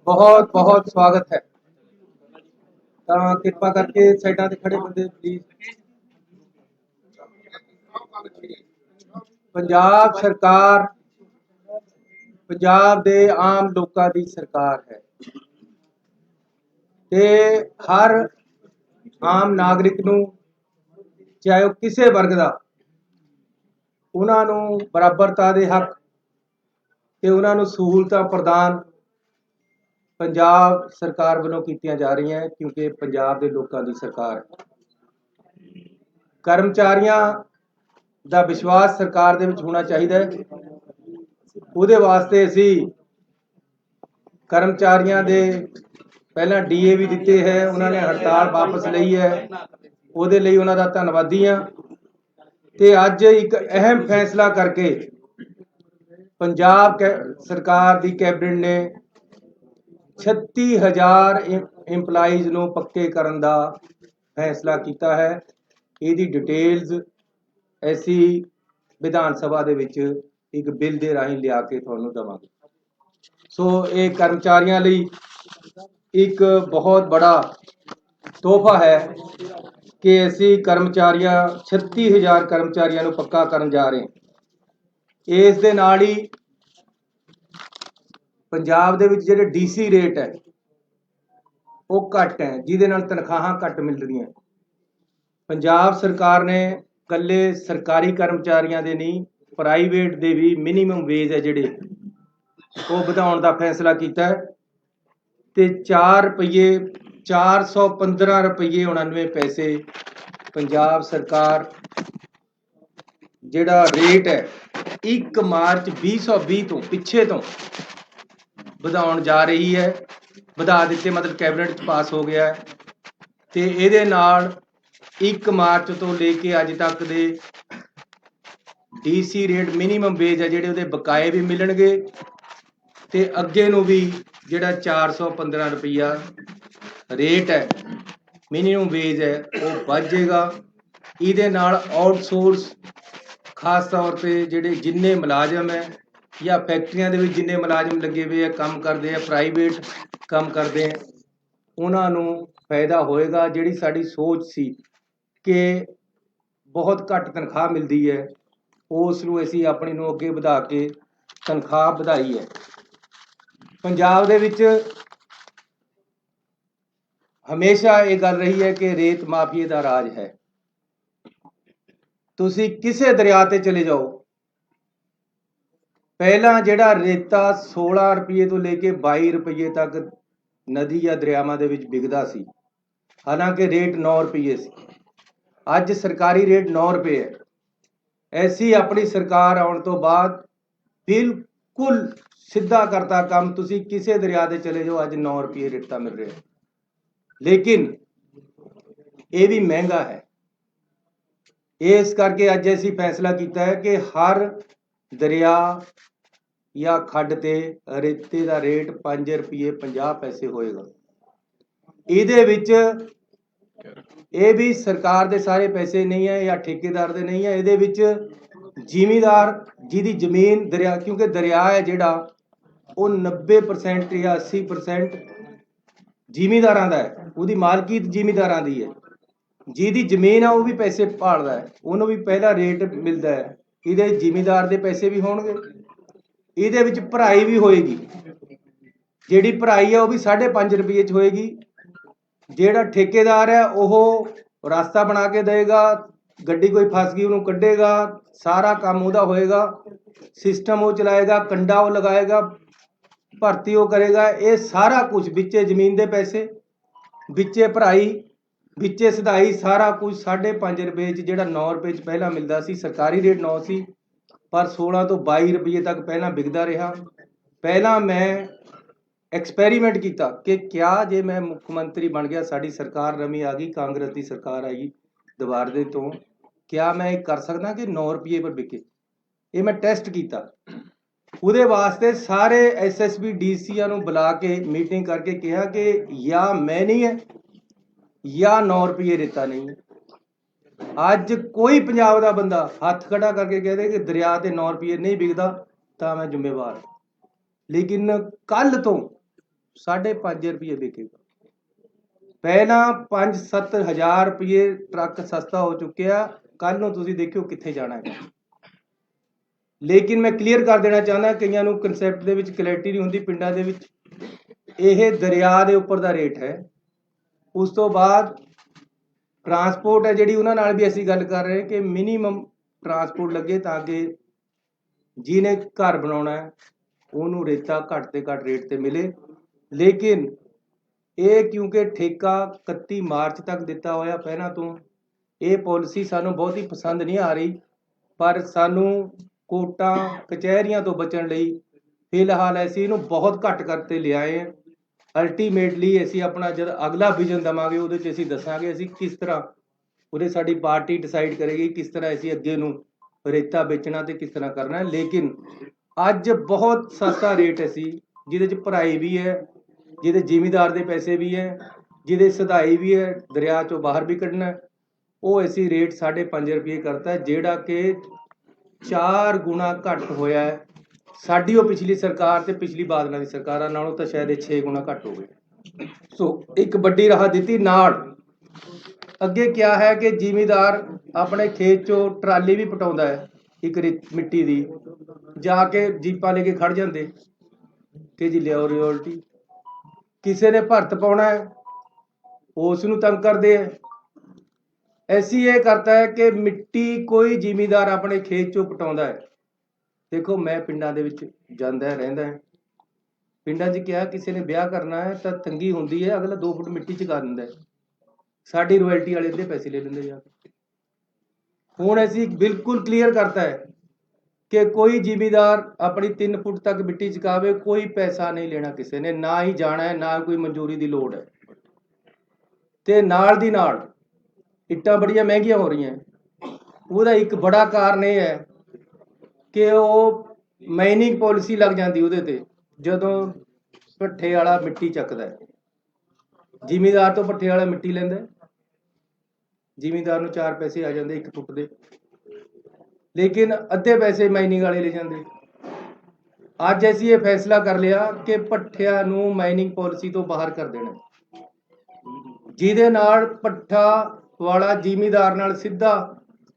बहुत बहुत स्वागत है। ਤਾਂ ਕਿਰਪਾ ਕਰਕੇ ਸਾਈਡਾਂ ਤੇ ਖੜੇ ਬੰਦੇ ਪਲੀਜ਼। ਪੰਜਾਬ ਸਰਕਾਰ ਪੰਜਾਬ ਦੇ ਆਮ ਲੋਕਾਂ ਦੀ ਸਰਕਾਰ ਹੈ ਤੇ ਹਰ ਆਮ ਨਾਗਰਿਕ ਨੂੰ ਚਾਹੇ ਉਹ ਕਿਸੇ ਵਰਗ ਦਾ ਉਹਨਾਂ ਨੂੰ ਬਰਾਬਰਤਾ ਦੇ ਹੱਕ ਤੇ ਉਹਨਾਂ ਨੂੰ ਸਹੂਲਤਾਂ ਪ੍ਰਦਾਨ ਪੰਜਾਬ ਸਰਕਾਰ ਵੱਲੋਂ ਕੀਤੀਆਂ ਜਾ ਰਹੀਆਂ ਹੈ ਕਿਉਂਕਿ ਪੰਜਾਬ ਦੇ ਲੋਕਾਂ ਦੀ ਸਰਕਾਰ ਹੈ। ਕਰਮਚਾਰੀਆਂ ਦਾ ਵਿਸ਼ਵਾਸ ਸਰਕਾਰ ਦੇ ਵਿੱਚ ਹੋਣਾ ਚਾਹੀਦਾ ਹੈ। ਉਹਦੇ ਵਾਸਤੇ ਅਸੀਂ ਕਰਮਚਾਰੀਆਂ ਦੇ ਪਹਿਲਾਂ ਡੀਏ ਵੀ ਦਿੱਤੇ ਹੈ, ਉਹਨਾਂ ਨੇ ਹੜਤਾਲ ਵਾਪਸ ਲਈ ਹੈ, ਉਹਦੇ ਲਈ ਉਹਨਾਂ ਦਾ ਧੰਨਵਾਦੀ ਹਾਂ। ਤੇ ਅੱਜ ਇੱਕ ਅਹਿਮ ਫੈਸਲਾ ਕਰਕੇ ਪੰਜਾਬ ਸਰਕਾਰ ਦੀ ਕੈਬਨਿਟ ਨੇ 36,000 ਇੰਪਲਾਈਜ਼ ਨੂੰ ਪੱਕੇ ਕਰਨ ਦਾ ਫੈਸਲਾ ਕੀਤਾ ਹੈ। ਇਹਦੀ ਡਿਟੇਲਸ ਅਸੀਂ ਵਿਧਾਨ ਸਭਾ ਦੇ ਵਿੱਚ ਇੱਕ ਬਿੱਲ ਦੇ ਰਾਹੀਂ ਲਿਆ ਕੇ ਤੁਹਾਨੂੰ ਦੇਵਾਂਗੇ। ਸੋ ਇਹ ਕਰਮਚਾਰੀਆਂ ਲਈ ਇੱਕ ਬਹੁਤ ਬੜਾ ਤੋਹਫਾ ਹੈ ਕਿ ਅਸੀਂ 36,000 ਕਰਮਚਾਰੀਆਂ ਨੂੰ ਪੱਕਾ ਕਰਨ ਜਾ ਰਹੇ ਹਾਂ। ਇਸ ਦੇ ਨਾਲ ਹੀ ਪੰਜਾਬ ਦੇ ਵਿੱਚ ਜਿਹੜੇ ਡੀਸੀ ਰੇਟ ਹੈ ਉਹ ਘੱਟ ਹੈ, ਜਿਹਦੇ ਨਾਲ ਤਨਖਾਹਾਂ ਘੱਟ ਮਿਲ ਰਹੀਆਂ। ਪੰਜਾਬ ਸਰਕਾਰ ਨੇ ਇਕੱਲੇ ਸਰਕਾਰੀ ਕਰਮਚਾਰੀਆਂ ਦੇ ਨਹੀਂ, ਪ੍ਰਾਈਵੇਟ ਦੇ ਵੀ ਮਿਨੀਮਮ ਵੇਜ ਹੈ ਜਿਹੜੇ ਉਹ ਵਧਾਉਣ ਦਾ ਫੈਸਲਾ ਕੀਤਾ ਹੈ ਤੇ 415 ਰੁਪਏ 99 ਪੈਸੇ ਪੰਜਾਬ ਸਰਕਾਰ ਜਿਹੜਾ ਰੇਟ ਹੈ 1 ਮਾਰਚ 2020 ਤੋਂ ਪਿੱਛੇ ਤੋਂ ਵਧਾਉਣ ਜਾ ਰਹੀ ਹੈ। ਵਧਾ ਦਿੱਤੇ, ਮਤਲਬ ਕੈਬਨਿਟ 'ਚ ਪਾਸ ਹੋ ਗਿਆ ਹੈ ਤੇ ਇਹਦੇ ਨਾਲ 1 ਮਾਰਚ ਤੋਂ ਲੈ ਕੇ ਅੱਜ ਤੱਕ ਦੇ ਡੀਸੀ ਰੇਟ ਮਿਨੀਮਮ ਵੇਜ ਹੈ ਜਿਹੜੇ ਉਹਦੇ ਬਕਾਏ ਵੀ ਮਿਲਣਗੇ ਤੇ ਅੱਗੇ ਨੂੰ ਵੀ ਜਿਹੜਾ 415 ਰੁਪਈਆ ਰੇਟ ਹੈ ਮਿਨੀਮਮ ਵੇਜ ਹੈ ਉਹ ਵੱਧ ਜਾਏਗਾ। ਇਹਦੇ ਨਾਲ ਆਊਟਸੋਰਸ ਖਾਸ ਤੌਰ ਤੇ ਜਿਹੜੇ ਜਿੰਨੇ ਮੁਲਾਜ਼ਮ ਹੈ ਜਾਂ ਫੈਕਟਰੀਆਂ ਦੇ ਵਿੱਚ ਜਿੰਨੇ ਮੁਲਾਜ਼ਮ ਲੱਗੇ ਹੋਏ ਆ, ਕੰਮ ਕਰਦੇ ਆ, ਪ੍ਰਾਈਵੇਟ ਕੰਮ ਕਰਦੇ ਆ, ਉਹਨਾਂ ਨੂੰ ਫਾਇਦਾ ਹੋਏਗਾ। ਜਿਹੜੀ ਸਾਡੀ ਸੋਚ ਸੀ ਕਿ ਬਹੁਤ ਘੱਟ ਤਨਖਾਹ ਮਿਲਦੀ ਹੈ ਉਸ ਨੂੰ ਅਸੀਂ ਆਪਣੀ ਨੂੰ ਅੱਗੇ ਵਧਾ ਕੇ ਤਨਖਾਹ ਵਧਾਈ ਹੈ। ਪੰਜਾਬ ਦੇ ਵਿੱਚ ਹਮੇਸ਼ਾ ਇਹ ਗੱਲ ਰਹੀ ਹੈ ਕਿ ਰੇਤ ਮਾਫੀਏ ਦਾ ਰਾਜ ਹੈ। ਤੁਸੀਂ ਕਿਸੇ ਦਰਿਆ ਤੇ ਚਲੇ ਜਾਓ, ਪਹਿਲਾਂ ਜਿਹੜਾ ਰੇਤਾ 16 ਰੁਪਏ ਤੋਂ ਲੈ ਕੇ 22 ਰੁਪਏ ਤੱਕ ਨਦੀ ਜਾਂ ਦਰਿਆਵਾਂ ਦੇ ਵਿੱਚ ਵਿਕਦਾ ਸੀ, ਹਾਲਾਂਕਿ ਰੇਟ 9 ਰੁਪਏ ਸੀ। ਅੱਜ ਸਰਕਾਰੀ ਰੇਟ 9 ਰੁਪਏ ਹੈ। ਐਸੀ ਆਪਣੀ ਸਰਕਾਰ ਆਉਣ ਤੋਂ ਬਾਅਦ ਬਿਲਕੁਲ ਸਿੱਧਾ ਕਰਤਾ ਕੰਮ। ਤੁਸੀਂ ਕਿਸੇ ਦਰਿਆ ਤੇ ਚਲੇ ਜਾਓ, ਅੱਜ 9 ਰੁਪਏ ਰੇਟਾ ਮਿਲ ਰਿਹਾ, ਲੇਕਿਨ ਇਹ ਵੀ ਮਹਿੰਗਾ ਹੈ। ਇਸ ਕਰਕੇ ਅੱਜ ਅਸੀਂ ਫੈਸਲਾ ਕੀਤਾ ਹੈ ਕਿ ਹਰ ਦਰਿਆ ਜਾਂ ਖੱਡ ਤੇ ਰੇਤੇ ਦਾ ਰੇਟ 5 ਰੁਪਏ 50 ਪੈਸੇ ਹੋਏਗਾ। ਇਹਦੇ ਵਿੱਚ ਇਹ ਵੀ ਸਰਕਾਰ ਦੇ ਸਾਰੇ ਪੈਸੇ ਨਹੀਂ ਹੈ ਜਾਂ ਠੇਕੇਦਾਰ ਦੇ ਨਹੀਂ ਹੈ, ਇਹਦੇ ਵਿੱਚ ਜ਼ਿਮੀਂਦਾਰ ਜਿਹਦੀ ਜ਼ਮੀਨ ਦਰਿਆ, ਕਿਉਂਕਿ ਦਰਿਆ ਹੈ ਜਿਹੜਾ ਉਹ 90% ਜਾਂ 80% ਜ਼ਿਮੀਂਦਾਰਾਂ ਦਾ ਹੈ, ਉਹਦੀ ਮਾਲਕੀਤ ਜ਼ਿਮੀਂਦਾਰਾਂ ਦੀ ਹੈ। ਜਿਹਦੀ ਜ਼ਮੀਨ ਆ ਉਹ ਵੀ ਪੈਸੇ ਭਾਲਦਾ ਹੈ, ਉਹਨੂੰ ਵੀ ਪਹਿਲਾ ਰੇਟ ਮਿਲਦਾ ਹੈ। ਇਹਦੇ ਜ਼ਿਮੀਂਦਾਰ ਦੇ ਪੈਸੇ ਵੀ ਹੋਣਗੇ, ਇਹਦੇ ਵਿੱਚ ਭਰਾਈ ਵੀ ਹੋਏਗੀ। ਜਿਹੜੀ ਭਰਾਈ ਆ ਉਹ ਵੀ 5.5 ਰੁਪਏ 'ਚ ਹੋਏਗੀ। ਜਿਹੜਾ ਠੇਕੇਦਾਰ ਹੈ ਉਹ ਰਸਤਾ ਬਣਾ ਕੇ ਦੇਗਾ, ਗੱਡੀ ਕੋਈ ਫਸ ਗਈ ਉਹਨੂੰ ਕੱਢੇਗਾ, ਸਾਰਾ ਕੰਮ ਉਹਦਾ ਹੋਏਗਾ, ਸਿਸਟਮ ਉਹ ਚਲਾਏਗਾ, ਕੰਡਾ ਉਹ ਲਗਾਏਗਾ, ਭਰਤੀ ਉਹ ਕਰੇਗਾ। ਇਹ ਸਾਰਾ ਕੁਝ ਵਿੱਚੇ ਜ਼ਮੀਨ ਦੇ ਪੈਸੇ, ਵਿੱਚੇ ਭਰਾਈ, ਵਿੱਚੇ ਸਦਾਈ, ਸਾਰਾ ਕੁਝ 5.5 ਰੁਪਏ 'ਚ, ਜਿਹੜਾ 9 ਰੁਪਏ 'ਚ ਪਹਿਲਾਂ ਮਿਲਦਾ ਸੀ। ਸਰਕਾਰੀ ਰੇਟ 9 ਸੀ ਪਰ 16 ਤੋਂ 22 ਰੁਪਏ ਤੱਕ ਪਹਿਲਾਂ ਵਿਕਦਾ ਰਿਹਾ। ਪਹਿਲਾਂ ਮੈਂ ਐਕਸਪੈਰੀਮੈਂਟ ਕੀਤਾ ਕਿ ਕਿਆ ਜੇ ਮੈਂ ਮੁੱਖ ਮੰਤਰੀ ਬਣ ਗਿਆ, ਸਾਡੀ ਸਰਕਾਰ ਨਵੀਂ ਆ ਗਈ, ਕਾਂਗਰਸ ਦੀ ਸਰਕਾਰ ਆਈ ਦੁਬਾਰੇ ਤੋਂ, ਕਿਆ ਮੈਂ ਇਹ ਕਰ ਸਕਦਾ ਕਿ 9 ਰੁਪਏ ਪਰ ਵਿਕੇ। ਇਹ ਮੈਂ ਟੈਸਟ ਕੀਤਾ। ਉਹਦੇ ਵਾਸਤੇ ਸਾਰੇ ਐਸਐਸਪੀ ਡੀਸੀਆਂ ਨੂੰ ਬੁਲਾ ਕੇ ਮੀਟਿੰਗ ਕਰਕੇ ਕਿਹਾ ਕਿ ਜਾਂ ਮੈਂ ਨਹੀਂ ਹੈ ਜਾਂ 9 ਰੁਪਏ ਰੇਤਾ ਨਹੀਂ ਹੈ। ਅੱਜ ਕੋਈ ਪੰਜਾਬ ਦਾ ਬੰਦਾ ਹੱਥ ਖੜਾ ਕਰਕੇ ਕਹਦੇ ਕਿ ਦਰਿਆ ਤੇ 9 ਰੁਪਏ ਨਹੀਂ ਵਿਕਦਾ ਤਾਂ ਮੈਂ ਜ਼ਿੰਮੇਵਾਰ। ਲੇਕਿਨ ਕੱਲ ਤੋਂ 5.5 रुपये ਵਿਕੇਗਾ। ਪਹਿਲਾਂ 5-7 ਹਜ਼ਾਰ ਰੁਪਏ ਟਰੱਕ ਸਸਤਾ ਹੋ ਚੁੱਕਿਆ। ਕੱਲ ਨੂੰ ਤੁਸੀਂ ਦੇਖਿਓ ਕਿੱਥੇ ਜਾਣਾ ਹੈ। ਲੇਕਿਨ ਮੈਂ ਕਲੀਅਰ ਕਰ ਦੇਣਾ ਚਾਹੁੰਦਾ, ਕਈਆਂ ਨੂੰ ਕਨਸੈਪਟ ਦੇ ਵਿੱਚ ਕਲੈਰਿਟੀ ਨਹੀਂ ਹੁੰਦੀ। ਪਿੰਡਾਂ ਦੇ ਵਿੱਚ ਇਹ ਦਰਿਆ ਦੇ ਉੱਪਰ ਦਾ ਰੇਟ ਹੈ। ਉਸ ਤੋਂ ਬਾਅਦ ਟਰਾਂਸਪੋਰਟ ਹੈ ਜਿਹੜੀ, ਉਹਨਾਂ ਨਾਲ ਵੀ ਅਸੀਂ ਗੱਲ ਕਰ ਰਹੇ ਕਿ ਮਿਨੀਮਮ ਟਰਾਂਸਪੋਰਟ ਲੱਗੇ ਤਾਂ ਕਿ ਜਿਹਨੇ ਘਰ ਬਣਾਉਣਾ ਹੈ ਉਹਨੂੰ ਰੇਤਾ ਘੱਟ ਤੇ ਘੱਟ ਰੇਟ ਤੇ ਮਿਲੇ। ਲੇਕਿਨ ਇਹ ਕਿਉਂਕਿ ਠੇਕਾ 31 ਮਾਰਚ ਤੱਕ ਦਿੱਤਾ ਹੋਇਆ ਪਹਿਲਾਂ ਤੋਂ, ਇਹ ਪਾਲਿਸੀ ਸਾਨੂੰ ਬਹੁਤ ਹੀ ਪਸੰਦ ਨਹੀਂ ਆ ਰਹੀ। ਪਰ ਸਾਨੂੰ ਕੋਰਟਾਂ ਕਚਹਿਰੀਆਂ ਤੋਂ ਬਚਣ ਲਈ ਫਿਲਹਾਲ ਅਸੀਂ ਇਹਨੂੰ ਬਹੁਤ ਘੱਟ ਕਰਤੇ ਲਿਆਏ ਹਾਂ। ਅਲਟੀਮੇਟਲੀ ਅਸੀਂ ਆਪਣਾ ਜਦ ਅਗਲਾ ਵਿਜ਼ਨ ਦੇਵਾਂਗੇ ਉਹਦੇ 'ਚ ਅਸੀਂ ਦੱਸਾਂਗੇ ਅਸੀਂ ਕਿਸ ਤਰ੍ਹਾਂ, ਉਹਦੇ ਸਾਡੀ ਪਾਰਟੀ ਡਿਸਾਈਡ ਕਰੇਗੀ ਕਿਸ ਤਰ੍ਹਾਂ ਅਸੀਂ ਅੱਗੇ ਨੂੰ ਰੇਤਾ ਵੇਚਣਾ ਤੇ ਕਿਸ ਤਰ੍ਹਾਂ ਕਰਨਾ ਹੈ। ਲੇਕਿਨ ਅੱਜ ਬਹੁਤ ਸਸਤਾ ਰੇਟ ਅਸੀਂ ਜਿਹਦੇ 'ਚ ਭਰਾਈ ਵੀ ਹੈ, ਜਿਹਦੇ ਜ਼ਿਮੀਂਦਾਰ ਦੇ ਪੈਸੇ ਵੀ ਹੈ, ਜਿਹਦੇ ਸਧਾਈ ਵੀ ਹੈ, ਦਰਿਆ 'ਚੋਂ ਬਾਹਰ ਵੀ ਕੱਢਣਾ, ਉਹ ਅਸੀਂ ਰੇਟ 5.5 ਰੁਪਏ ਕਰਤਾ, ਜਿਹੜਾ ਕਿ 4 ਗੁਣਾ ਘੱਟ ਹੋਇਆ ਹੈ। ਸਾਡੀ ਉਹ ਪਿਛਲੀ ਸਰਕਾਰ ਤੇ ਪਿਛਲੀ ਬਾਦਲਾਂ ਦੀ ਸਰਕਾਰਾਂ ਨਾਲੋਂ ਤਾਂ ਸ਼ਾਇਦ ਇਹ 6 ਗੁਣਾ ਘੱਟ ਹੋ ਗਏ। ਸੋ ਇੱਕ ਵੱਡੀ ਰਾਹਤ ਦਿੱਤੀ। ਨਾਲ ਅੱਗੇ ਕਿਹਾ ਹੈ ਕਿ ਜ਼ਿਮੀਂਦਾਰ ਆਪਣੇ ਖੇਤ 'ਚੋਂ ਟਰਾਲੀ ਵੀ ਪਟਾਉਂਦਾ ਹੈ ਇੱਕ ਮਿੱਟੀ ਦੀ, ਜਾ ਕੇ ਜੀਪਾਂ ਲੈ ਕੇ ਖੜ ਜਾਂਦੇ ਕਿ ਜੀ ਲਿਆਓ ਰਿਓਲਟੀ। ਕਿਸੇ ਨੇ ਭਰਤ ਪਾਉਣਾ ਹੈ ਉਸ ਨੂੰ ਤੰਗ ਕਰਦੇ ਹੈ। ਐਸੀ ਇਹ ਕਰਤਾ ਹੈ ਕਿ ਮਿੱਟੀ ਕੋਈ ਜ਼ਿਮੀਂਦਾਰ ਆਪਣੇ ਖੇਤ 'ਚੋਂ ਪਟਾਉਂਦਾ ਹੈ। ਦੇਖੋ ਮੈਂ ਪਿੰਡਾਂ ਦੇ ਵਿੱਚ ਜਾਂਦਾ ਰਹਿੰਦਾ ਹੈ। ਪਿੰਡਾਂ 'ਚ ਕਿਹਾ ਕਿਸੇ ਨੇ ਵਿਆਹ ਕਰਨਾ ਹੈ ਤਾਂ ਤੰਗੀ ਹੁੰਦੀ ਹੈ, ਅਗਲਾ 2 ਫੁੱਟ ਮਿੱਟੀ ਚੁਕਾ ਦਿੰਦਾ ਹੈ, ਸਾਡੀ ਰਾਇਲਟੀ ਵਾਲੇ ਅੱਧੇ ਪੈਸੇ ਲੈ ਲੈਂਦੇ ਜਾ ਕੇ। ਹੁਣ ਅਸੀਂ ਬਿਲਕੁਲ ਕਲੀਅਰ ਕਰਤਾ ਹੈ ਕਿ ਕੋਈ ਜ਼ਿਮੀਂਦਾਰ ਆਪਣੀ 3 ਫੁੱਟ ਤੱਕ ਮਿੱਟੀ ਚੁਕਾਵੇ, ਕੋਈ ਪੈਸਾ ਨਹੀਂ ਲੈਣਾ ਕਿਸੇ ਨੇ, ਨਾ ਹੀ ਜਾਣਾ ਹੈ, ਨਾ ਕੋਈ ਮਨਜ਼ੂਰੀ ਦੀ ਲੋੜ ਹੈ। ਤੇ ਨਾਲ ਦੀ ਨਾਲ ਇੱਟਾਂ ਬੜੀਆਂ ਮਹਿੰਗੀਆਂ ਹੋ ਰਹੀਆਂ। ਉਹਦਾ ਇੱਕ ਬੜਾ ਕਾਰਨ ਇਹ ਹੈ ਕਿ ਉਹ ਮਾਈਨਿੰਗ ਪਾਲਿਸੀ ਲੱਗ ਜਾਂਦੀ ਉਹਦੇ ਤੇ, ਜਦੋਂ ਭੱਠੇ ਵਾਲਾ ਮਿੱਟੀ ਚੱਕਦਾ ਹੈ। ਜ਼ਿਮੀਂਦਾਰ ਤੋਂ ਭੱਠੇ ਵਾਲਾ ਮਿੱਟੀ ਲੈਂਦਾ, ਜ਼ਿਮੀਂਦਾਰ ਨੂੰ 4 ਪੈਸੇ ਆ ਜਾਂਦੇ 1 ਫੁੱਟ ਦੇ, ਲੇਕਿਨ ਅੱਧੇ ਪੈਸੇ ਮਾਈਨਿੰਗ ਵਾਲੇ ਲੈ ਜਾਂਦੇ। ਅੱਜ ਅਸੀਂ ਇਹ ਫੈਸਲਾ ਕਰ ਲਿਆ ਕਿ ਭੱਠਿਆਂ ਨੂੰ ਮਾਈਨਿੰਗ ਪਾਲਿਸੀ ਤੋਂ ਬਾਹਰ ਕਰ ਦੇਣਾ, ਜਿਹਦੇ ਨਾਲ ਭੱਠਾ ਵਾਲਾ ਜ਼ਿਮੀਂਦਾਰ ਨਾਲ ਸਿੱਧਾ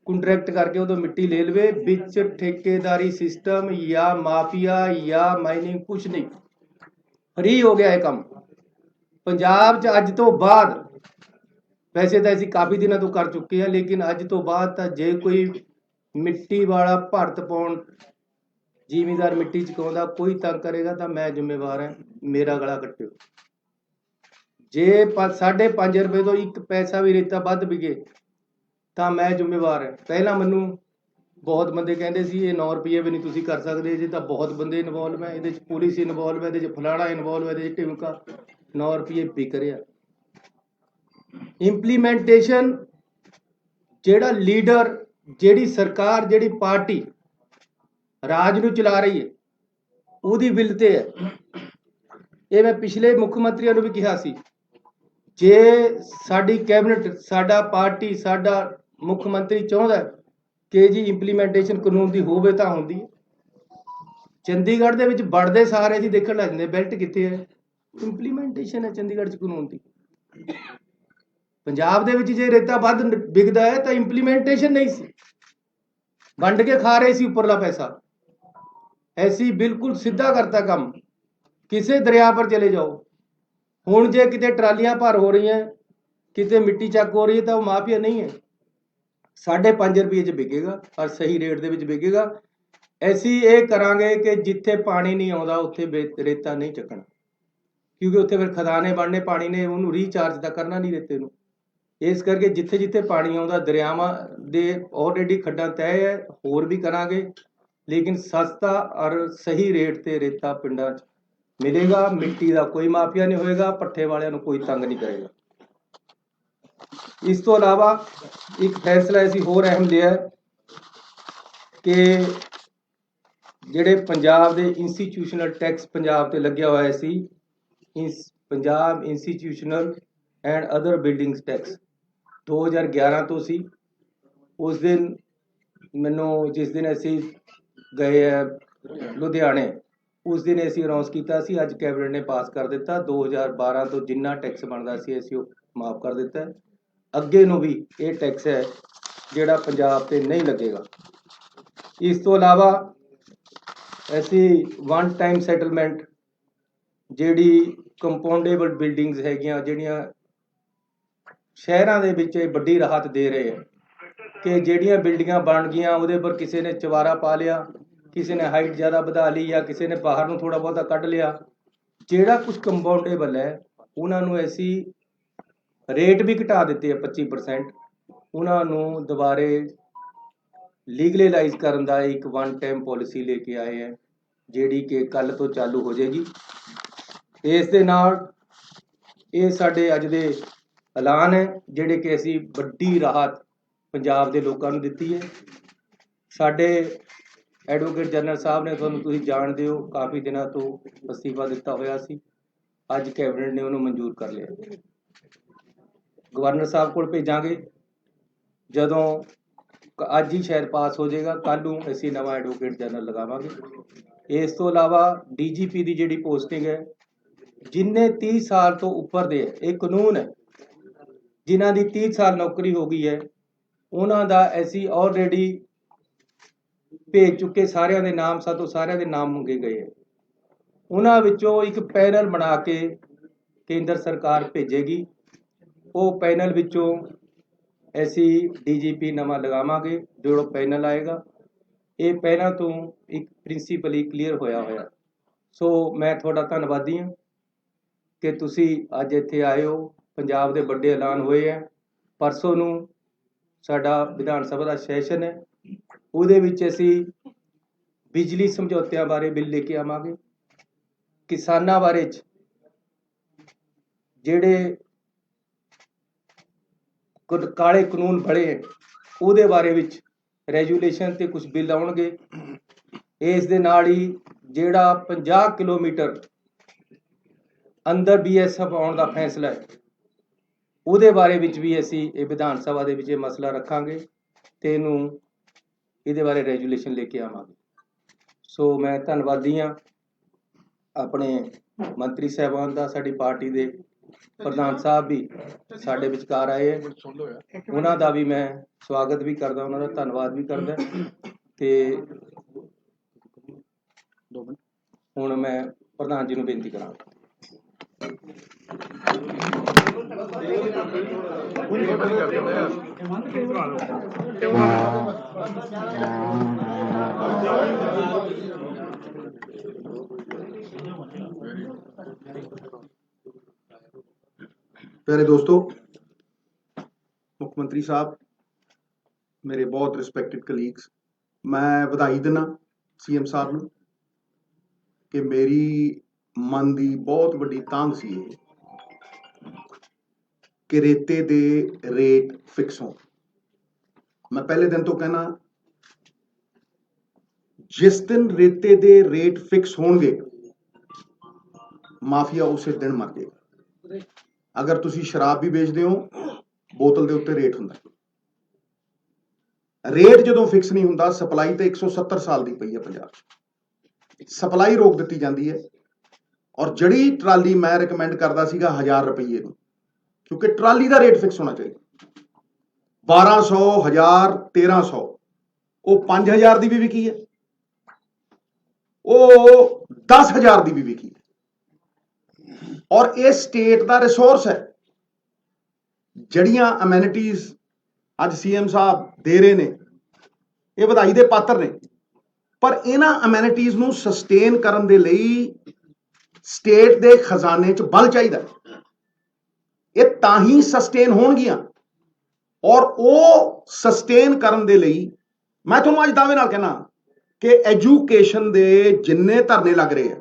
ਕੰਟਰੈਕਟ ਕਰਕੇ ਉਦੋਂ ਮਿੱਟੀ ਲੈ ਲਵੇ। ਵਿੱਚ ਠੇਕੇਦਾਰੀ ਸਿਸਟਮ ਜਾਂ ਮਾਫੀਆ ਜਾਂ ਮਾਈਨਿੰਗ ਕੁਛ ਨਹੀਂ, ਫਰੀ ਹੋ ਗਿਆ ਇਹ ਕੰਮ ਪੰਜਾਬ 'ਚ ਅੱਜ ਤੋਂ ਬਾਅਦ। ਵੈਸੇ ਤਾਂ ਅਸੀਂ ਕਾਫੀ ਦਿਨਾਂ ਤੋਂ ਕਰ ਚੁੱਕੇ ਹਾਂ, ਲੇਕਿਨ ਅੱਜ ਤੋਂ ਬਾਅਦ ਤਾਂ ਜੇ ਕੋਈ ਮਿੱਟੀ ਵਾਲਾ ਭਰਤ ਪਾਉਣ ਜ਼ਿਮੀਂਦਾਰ ਮਿੱਟੀ ਚੁਕਾਉਂਦਾ ਕੋਈ ਤੰਗ ਕਰੇਗਾ ਤਾਂ ਮੈਂ ਜ਼ਿੰਮੇਵਾਰ ਹਾਂ, ਮੇਰਾ ਗਲਾ ਕੱਟਿਓ। ਜੇ 5.5 ਰੁਪਏ ਤੋਂ 1 ਪੈਸਾ ਵੀ ਰੇਤਾ ਵੱਧ ਵਿਕੇ ਤਾਂ ਮੈਂ ਜ਼ਿੰਮੇਵਾਰ ਹਾਂ। ਪਹਿਲਾਂ ਮੈਨੂੰ ਬਹੁਤ ਬੰਦੇ ਕਹਿੰਦੇ ਸੀ ਇਹ 9 ਰੁਪਏ ਵੀ ਨਹੀਂ ਤੁਸੀਂ ਕਰ ਸਕਦੇ, ਜੇ ਤਾਂ ਬਹੁਤ ਬੰਦੇ ਇਨਵੋਲਵ ਹੈ ਇਹਦੇ 'ਚ, ਪੁਲਿਸ ਇਨਵੋਲਵ ਹੈ ਇਹਦੇ 'ਚ, ਫਲਾਣਾ ਇਨਵੋਲਵ ਹੈ ਇਹਦੇ 'ਚ, ਢਿਮਕਾ 9 ਰੁਪਏ ਵਿਕ ਰਿਹਾ। ਇੰਪਲੀਮੈਂਟੇਸ਼ਨ ਜਿਹੜਾ ਲੀਡਰ, ਜਿਹੜੀ ਸਰਕਾਰ, ਜਿਹੜੀ ਪਾਰਟੀ ਰਾਜ ਨੂੰ ਚਲਾ ਰਹੀ ਹੈ ਉਹਦੀ ਵਿਲ ਤੇ ਹੈ। ਇਹ ਮੈਂ ਪਿਛਲੇ ਮੁੱਖ ਮੰਤਰੀਆਂ ਨੂੰ ਵੀ ਕਿਹਾ ਸੀ, ਜੇ ਸਾਡੀ ਕੈਬਨਿਟ, ਸਾਡਾ ਪਾਰਟੀ, ਸਾਡਾ ਮੁੱਖ ਮੰਤਰੀ ਚਾਹੁੰਦਾ ਕਿ ਜੀ ਇੰਪਲੀਮੈਂਟੇਸ਼ਨ ਕਾਨੂੰਨ ਦੀ ਹੋਵੇ ਤਾਂ ਹੁੰਦੀ ਹੈ। ਚੰਡੀਗੜ੍ਹ ਦੇ ਵਿੱਚ ਵੜਦੇ ਸਾਰੇ ਅਸੀਂ ਦੇਖਣ ਲੱਗ ਜਾਂਦੇ ਬੈਲਟ ਕਿੱਥੇ ਹੈ, ਇੰਪਲੀਮੈਂਟੇਸ਼ਨ ਹੈ ਚੰਡੀਗੜ੍ਹ 'ਚ ਕਾਨੂੰਨ ਦੀ। ਪੰਜਾਬ ਦੇ ਵਿੱਚ ਜੇ ਰੇਤਾ ਵੱਧ ਵਿਕਦਾ ਹੈ ਤਾਂ ਇੰਪਲੀਮੈਂਟੇਸ਼ਨ ਨਹੀਂ ਸੀ, ਵੰਡ ਕੇ ਖਾ ਰਹੇ ਸੀ ਉੱਪਰਲਾ ਪੈਸਾ। ਐਸੀ ਬਿਲਕੁਲ ਸਿੱਧਾ ਕਰਤਾ ਕੰਮ। ਕਿਸੇ ਦਰਿਆ ਪਰ ਚਲੇ ਜਾਓ, ਹੁਣ ਜੇ ਕਿਤੇ ਟਰਾਲੀਆਂ ਭਰ ਹੋ ਰਹੀਆਂ, ਕਿਤੇ ਮਿੱਟੀ ਚੱਕ ਹੋ ਰਹੀ ਹੈ ਤਾਂ ਉਹ ਮਾਫੀਆ ਨਹੀਂ ਹੈ, 5.5 ਰੁਪਏ 'ਚ ਵਿਕੇਗਾ ਔਰ ਸਹੀ ਰੇਟ ਦੇ ਵਿੱਚ ਵਿਕੇਗਾ। ਅਸੀਂ ਇਹ ਕਰਾਂਗੇ ਕਿ ਜਿੱਥੇ ਪਾਣੀ ਨਹੀਂ ਆਉਂਦਾ ਉੱਥੇ ਰੇਤਾ ਨਹੀਂ ਚੱਕਣਾ, ਕਿਉਂਕਿ ਉੱਥੇ ਫਿਰ ਖਦਾਨੇ ਬਣਨੇ, ਪਾਣੀ ਨੇ ਉਹਨੂੰ ਰੀਚਾਰਜ ਤਾਂ ਕਰਨਾ ਨਹੀਂ ਰੇਤੇ ਨੂੰ। ਇਸ ਕਰਕੇ ਜਿੱਥੇ ਜਿੱਥੇ ਪਾਣੀ ਆਉਂਦਾ, ਦਰਿਆਵਾਂ ਦੇ ਆਲਰੇਡੀ ਖੱਡਾਂ ਤੈਅ ਹੈ, ਹੋਰ ਵੀ ਕਰਾਂਗੇ, ਲੇਕਿਨ ਸਸਤਾ ਔਰ ਸਹੀ ਰੇਟ ਤੇ ਰੇਤਾ ਪਿੰਡਾਂ 'ਚ ਮਿਲੇਗਾ। ਮਿੱਟੀ ਦਾ ਕੋਈ ਮਾਫੀਆ ਨਹੀਂ ਹੋਏਗਾ, ਪੱਠੇ ਵਾਲਿਆਂ ਨੂੰ ਕੋਈ ਤੰਗ ਨਹੀਂ ਕਰੇਗਾ। ਇਸ ਤੋਂ ਇਲਾਵਾ ਇੱਕ ਫੈਸਲਾ ਅਸੀਂ ਹੋਰ ਅਹਿਮ ਲਿਆ ਕਿ ਜਿਹੜੇ ਪੰਜਾਬ ਦੇ ਇੰਸਟੀਟਿਊਸ਼ਨਲ ਟੈਕਸ ਪੰਜਾਬ ਤੇ ਲੱਗਿਆ ਹੋਇਆ ਸੀ, Punjab institutional and other buildings tax 2011 ਤੋਂ ਸੀ। ਉਸ ਦਿਨ ਮੈਨੂੰ, ਜਿਸ ਦਿਨ ਅਸੀਂ ਗਏ ਲੁਧਿਆਣੇ, ਉਸ ਦਿਨ ਅਸੀਂ ਅਨਾਉਂਸ ਕੀਤਾ ਸੀ, ਅੱਜ ਕੈਬਨਿਟ ਨੇ ਪਾਸ ਕਰ ਦਿੱਤਾ। 2012 ਤੋਂ ਜਿੰਨਾ ਟੈਕਸ ਬਣਦਾ ਸੀ ਅਸੀਂ ਉਹ ਮਾਫ ਕਰ ਦਿੱਤਾ ਹੈ। ਅੱਗੇ ਨੂੰ ਵੀ ਇਹ ਟੈਕਸ ਹੈ ਜਿਹੜਾ ਪੰਜਾਬ ਤੇ ਨਹੀਂ ਲੱਗੇਗਾ। ਇਸ ਤੋਂ ਇਲਾਵਾ ਅਸੀਂ ਵਨ ਟਾਈਮ ਸੈਟਲਮੈਂਟ ਜਿਹੜੀ ਕੰਪਾਊਂਡੇਬਲ ਬਿਲਡਿੰਗਸ ਹੈਗੀਆਂ, ਜਿਹੜੀਆਂ ਸ਼ਹਿਰਾਂ ਦੇ ਵਿੱਚ ਇਹ ਵੱਡੀ ਰਾਹਤ ਦੇ ਰਹੇ ਹੈ ਕਿ ਜਿਹੜੀਆਂ ਬਿਲਡਿੰਗਾਂ ਬਣ ਗਈਆਂ ਉਹਦੇ ਪਰ ਕਿਸੇ ਨੇ ਚਵਾਰਾ ਪਾ ਲਿਆ, ਕਿਸੇ ਨੇ ਹਾਈਟ ਜ਼ਿਆਦਾ ਵਧਾ ਲਈ ਜਾਂ ਕਿਸੇ ਨੇ ਬਾਹਰ ਨੂੰ ਥੋੜਾ ਬਹੁਤਾ ਕੱਢ ਲਿਆ। ਜਿਹੜਾ ਕੁਝ ਕੰਪਾਊਂਡੇਬਲ ਹੈ ਉਹਨਾਂ ਨੂੰ ਅਸੀਂ ਰੇਟ ਵੀ ਘਟਾ ਦਿੱਤੇ ਆ 25%। ਉਹਨਾਂ ਨੂੰ ਦੁਬਾਰੇ ਲੀਗਲਾਈਜ਼ ਕਰਨ ਦਾ ਇੱਕ ਵਨ ਟਾਈਮ ਪਾਲਿਸੀ ਲੈ ਕੇ ਆਏ ਹੈ, ਜਿਹੜੀ ਕਿ ਕੱਲ ਤੋਂ ਚਾਲੂ ਹੋ ਜਾਏਗੀ। ਇਸ ਦੇ ਨਾਲ ਇਹ ਸਾਡੇ ਅੱਜ ਦੇ ਐਲਾਨ ਹੈ ਜਿਹੜੇ ਕਿ ਅਸੀਂ ਵੱਡੀ ਰਾਹਤ ਪੰਜਾਬ ਦੇ ਲੋਕਾਂ ਨੂੰ ਦਿੱਤੀ ਹੈ। ਸਾਡੇ ਐਡਵੋਕੇਟ ਜਨਰਲ ਸਾਹਿਬ ਨੇ, ਤੁਹਾਨੂੰ ਤੁਸੀਂ ਜਾਣਦੇ ਹੋ, ਕਾਫੀ ਦਿਨਾਂ ਤੋਂ ਅਸਤੀਫਾ ਦਿੱਤਾ ਹੋਇਆ ਸੀ। ਅੱਜ ਕੈਬਨਿਟ ਨੇ ਉਹਨੂੰ ਮਨਜ਼ੂਰ ਕਰ ਲਿਆ। ਗਵਰਨਰ ਸਾਹਿਬ ਕੋਲ ਭੇਜਾਂਗੇ, ਜਦੋਂ ਅੱਜ ਹੀ ਸ਼ਾਇਦ ਪਾਸ ਹੋ ਜਾਏਗਾ, ਕੱਲ੍ਹ ਨੂੰ ਅਸੀਂ ਨਵਾਂ ਐਡਵੋਕੇਟ ਜਨਰਲ ਲਗਾਵਾਂਗੇ। ਇਸ ਤੋਂ ਇਲਾਵਾ DGP ਦੀ ਜਿਹੜੀ ਪੋਸਟਿੰਗ ਹੈ, ਜਿੰਨੇ 30 ਸਾਲ ਤੋਂ ਉੱਪਰ ਦੇ, ਇਹ ਕਾਨੂੰਨ ਹੈ, ਜਿਨ੍ਹਾਂ ਦੀ 30 ਸਾਲ ਨੌਕਰੀ ਹੋ ਗਈ ਹੈ ਉਹਨਾਂ ਦਾ ਅਸੀਂ ਆਲਰੇਡੀ ਭੇਜ ਚੁੱਕੇ ਸਾਰਿਆਂ ਦੇ ਨਾਮ। ਸਾਤੋਂ ਸਾਰਿਆਂ ਦੇ ਨਾਮ ਮੰਗੇ ਗਏ ਹੈ। ਉਹਨਾਂ ਵਿੱਚੋਂ ਇੱਕ ਪੈਨਲ ਬਣਾ ਕੇ ਕੇਂਦਰ ਸਰਕਾਰ ਭੇਜੇਗੀ। ਉਹ ਪੈਨਲ ਵਿੱਚੋਂ ਅਸੀਂ DGP ਨਵਾਂ ਲਗਾਵਾਂਗੇ। ਜਿਹੜਾ ਪੈਨਲ ਆਏਗਾ ਇਹ ਪਹਿਲਾਂ ਤੋਂ ਇੱਕ ਪ੍ਰਿੰਸੀਪਲੀ ਕਲੀਅਰ ਹੋਇਆ। ਸੋ ਮੈਂ ਤੁਹਾਡਾ ਧੰਨਵਾਦੀ ਹਾਂ ਕਿ ਤੁਸੀਂ ਅੱਜ ਇੱਥੇ ਆਏ ਹੋ। ਪੰਜਾਬ ਦੇ ਵੱਡੇ ਐਲਾਨ ਹੋਏ ਹੈ। ਪਰਸੋਂ ਨੂੰ ਸਾਡਾ ਵਿਧਾਨ ਸਭਾ ਦਾ ਸੈਸ਼ਨ ਹੈ, ਉਹਦੇ ਵਿੱਚ ਅਸੀਂ ਬਿਜਲੀ ਸਮਝੌਤਿਆਂ ਬਾਰੇ ਬਿੱਲ ਲੈ ਕੇ ਆਵਾਂਗੇ। ਕਿਸਾਨਾਂ ਬਾਰੇ ਜਿਹੜੇ ਕਾਲੇ ਕਾਨੂੰਨ ਬਣੇ ਹੈ ਉਹਦੇ ਬਾਰੇ ਵਿੱਚ ਰੈਜੂਲੇਸ਼ਨ ਤੇ ਕੁਝ ਬਿੱਲ ਆਉਣਗੇ। ਇਸ ਦੇ ਨਾਲ ਹੀ ਜਿਹੜਾ 50 ਕਿਲੋਮੀਟਰ ਅੰਦਰ BSF ਆਉਣ ਦਾ ਫੈਸਲਾ ਹੈ ਉਹਦੇ ਬਾਰੇ ਵਿੱਚ ਵੀ ਅਸੀਂ ਇਹ ਵਿਧਾਨ ਸਭਾ ਦੇ ਵਿੱਚ ਇਹ ਮਸਲਾ ਰੱਖਾਂਗੇ ਤੇ ਇਹਦੇ ਬਾਰੇ ਰੈਜੂਲੇਸ਼ਨ ਲੈ ਕੇ ਆਵਾਂਗੇ। ਸੋ ਮੈਂ ਧੰਨਵਾਦੀ ਹਾਂ ਆਪਣੇ ਮੰਤਰੀ ਸਾਹਿਬਾਨ ਦਾ। ਸਾਡੀ ਪਾਰਟੀ ਦੇ ਪ੍ਰਧਾਨ ਸਾਹਿਬ ਵੀ ਸਾਡੇ ਵਿਚਕਾਰ ਆਏ ਹੈ, ਉਹਨਾਂ ਦਾ ਵੀ ਮੈਂ ਸਵਾਗਤ ਵੀ ਕਰਦਾ, ਉਹਨਾਂ ਦਾ ਧੰਨਵਾਦ ਵੀ ਕਰਦਾ। ਤੇ ਹੁਣ ਮੈਂ ਪ੍ਰਧਾਨ ਜੀ ਨੂੰ ਬੇਨਤੀ ਕਰਾਂਗਾ। प्यारे दोस्तों, मुख्यमंत्री साहब, मेरे बहुत रिस्पैक्टेड कलीग्स, मैं ਵਧਾਈ ਦਿੰਦਾ CM ਸਾਹਿਬ ਨੂੰ ਕਿ ਮੇਰੀ ਮਨ ਦੀ ਬਹੁਤ ਵੱਡੀ ਤਾਂਘ ਸੀ ਇਹ ਕਿ ਰੇਤੇ ਦੇ ਰੇਟ ਫਿਕਸ ਹੋਣ। ਮੈਂ ਪਹਿਲੇ ਦਿਨ ਤੋਂ ਕਹਿਣਾ, ਜਿਸ ਦਿਨ ਰੇਤੇ ਦੇ ਰੇਟ ਫਿਕਸ ਹੋਣਗੇ ਮਾਫੀਆ ਉਸੇ ਦਿਨ ਮਰ ਜਾਏਗਾ। ਅਗਰ ਤੁਸੀਂ ਸ਼ਰਾਬ ਵੀ ਵੇਚਦੇ ਹੋ, ਬੋਤਲ ਦੇ ਉੱਤੇ ਰੇਟ ਹੁੰਦਾ। ਰੇਟ ਜਦੋਂ ਫਿਕਸ ਨਹੀਂ ਹੁੰਦਾ, ਸਪਲਾਈ ਤੇ 170 ਸਾਲ ਦੀ ਪਈ ਹੈ ਪੰਜਾਬ 'ਚ, ਸਪਲਾਈ ਰੋਕ ਦਿੱਤੀ ਜਾਂਦੀ ਹੈ। ਔਰ ਜਿਹੜੀ ਟਰਾਲੀ ਮੈਂ ਰਿਕਮੈਂਡ ਕਰਦਾ ਸੀਗਾ 1000 ਰੁਪਏ ਨੂੰ, ਕਿਉਂਕਿ ਟਰਾਲੀ ਦਾ ਰੇਟ ਫਿਕਸ ਹੋਣਾ ਚਾਹੀਦਾ। 1200, 1000, 1300, ਉਹ 5000 ਦੀ ਵੀ ਵਿਕੀ ਹੈ, ਉਹ 10000 ਦੀ ਵੀ ਵਿਕੀ ਹੈ। ਔਰ ਇਹ ਸਟੇਟ ਦਾ ਰਿਸੋਰਸ ਹੈ। ਜਿਹੜੀਆਂ ਅਮੈਨਿਟੀਜ਼ ਅੱਜ CM ਸਾਹਿਬ ਦੇ ਰਹੇ ਨੇ, ਇਹ ਵਧਾਈ ਦੇ ਪਾਤਰ ਨੇ, ਪਰ ਇਹਨਾਂ ਅਮੈਨਿਟੀਜ਼ ਨੂੰ ਸਸਟੇਨ ਕਰਨ ਦੇ ਲਈ ਸਟੇਟ ਦੇ ਖਜ਼ਾਨੇ 'ਚ ਬਲ ਚਾਹੀਦਾ। ਇਹ ਤਾਂ ਹੀ ਸਸਟੇਨ ਹੋਣਗੀਆਂ। ਔਰ ਉਹ ਸਸਟੇਨ ਕਰਨ ਦੇ ਲਈ ਮੈਂ ਤੁਹਾਨੂੰ ਅੱਜ ਦਾਅਵੇ ਨਾਲ ਕਹਿਣਾ ਕਿ ਐਜੂਕੇਸ਼ਨ ਦੇ ਜਿੰਨੇ ਧਰਨੇ ਲੱਗ ਰਹੇ ਆ,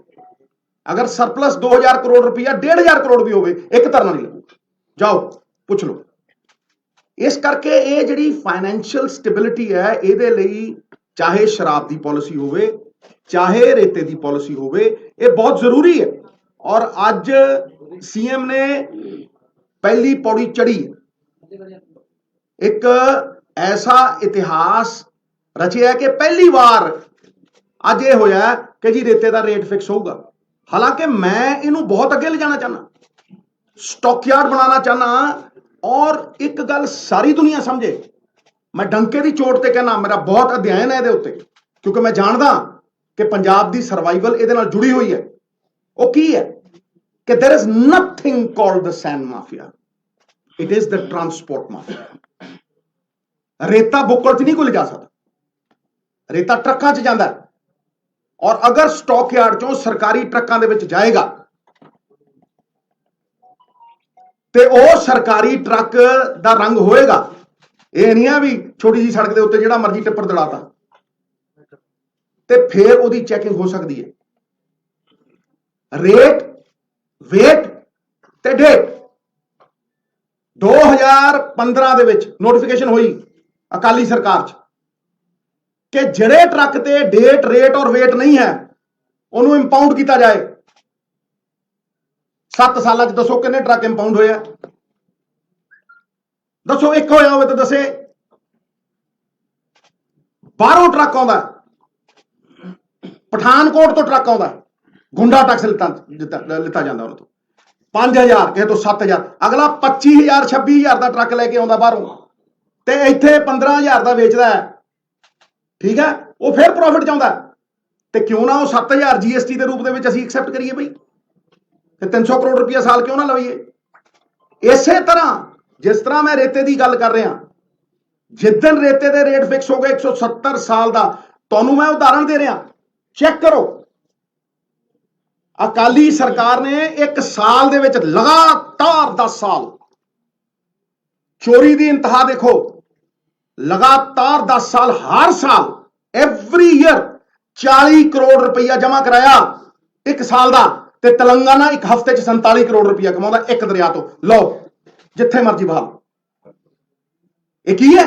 ਅਗਰ ਸਰਪਲਸ 2000 ਕਰੋੜ ਰੁਪਇਆ 1500 ਕਰੋੜ ਵੀ ਹੋਵੇ, ਇੱਕ ਧਰਨਾ ਨਹੀਂ ਲੱਗੂਗਾ। ਜਾਓ ਪੁੱਛ ਲਓ। ਇਸ ਕਰਕੇ ਇਹ ਜਿਹੜੀ ਫਾਈਨੈਂਸ਼ੀਅਲ ਸਟੈਬਿਲਿਟੀ ਹੈ, ਇਹਦੇ ਲਈ ਚਾਹੇ ਸ਼ਰਾਬ ਦੀ ਪਾਲਿਸੀ ਹੋਵੇ, ਚਾਹੇ ਰੇਤੇ ਦੀ ਪਾਲਿਸੀ ਹੋਵੇ, ਇਹ ਬਹੁਤ ਜ਼ਰੂਰੀ ਹੈ। ਔਰ ਅੱਜ CM ਨੇ ਪਹਿਲੀ ਪੌੜੀ ਚੜੀ, ਇੱਕ ਐਸਾ ਇਤਿਹਾਸ ਰਚਿਆ ਕਿ ਪਹਿਲੀ ਵਾਰ ਅੱਜ ਇਹ ਹੋਇਆ ਕਿ ਜੀ ਰੇਤੇ ਦਾ ਰੇਟ ਫਿਕਸ ਹੋਊਗਾ। ਹਾਲਾਂकि मैं इनू बहुत अगे ले जाना चाहना, स्टॉकयार्ड बनाना चाहना। और एक गल सारी दुनिया समझे, मैं डंके की चोट ते कहना, मेरा बहुत अध्ययन है ये, क्योंकि मैं जानदा कि पंजाब की सर्वाइवल ये जुड़ी हुई है। वो की है कि there is nothing called the sand mafia, it is the transport mafia. रेता बुक्कड़ च नहीं कोई ले जा सकता, रेता ट्रकों च जाता है। और अगर स्टॉक यार्ड चों सरकारी ट्रकों दे विच जाएगा ते वो सरकारी ट्रक दा रंग होएगा। ये नहीं है भी छोटी जी सड़क के उत्ते जिहड़ा मर्जी टिप्पर दड़ाता, ते फिर उहदी चैकिंग हो सकती है। रेट, वेट ते डेट 2015 दे विच नोटिफिकेशन हुई अकाली सरकार च कि जिहड़े ट्रक ते डेट, रेट और वेट नहीं है उन्होंने इंपाउंड किया जाए। 7 साल दसो कितने ट्रक इंपाउंड होया? दसो, एक होया होवे तो दसे। बाहरों ट्रक आउंदा, पठानकोट तो ट्रक आउंदा, गुंडा टैक्स लिता जाता उन्होंने तो 5000, किसी तो 7000, अगला 25000 26000 का ट्रक लेके आउंदा बाहरों, ते इत्थे 15000 का वेचदा है। ठीक है, वो फिर प्रॉफिट चाहता है, तो क्यों ना वो 7000 GST के रूप में असीं एक्सैप्ट करिए बई, ते 300 करोड़ रुपया साल क्यों ना लवीए। इसे तरह जिस तरह मैं रेते की गल कर रहा, जिदन रेते के रेट फिक्स हो गए 170 साल का, तुहानूं मैं उदाहरण दे रहा, चेक करो। अकाली सरकार ने एक साल दे विच लगातार 10 साल चोरी की इंतहा देखो, लगातार 10 साल, हर साल एवरी ईयर 40 करोड़ रुपया जमा कराया एक साल का। ते तेलंगाना एक हफ्ते 47 करोड़ रुपया कमाता एक दरिया तो। लो जिथे मर्जी बहा, ये की है?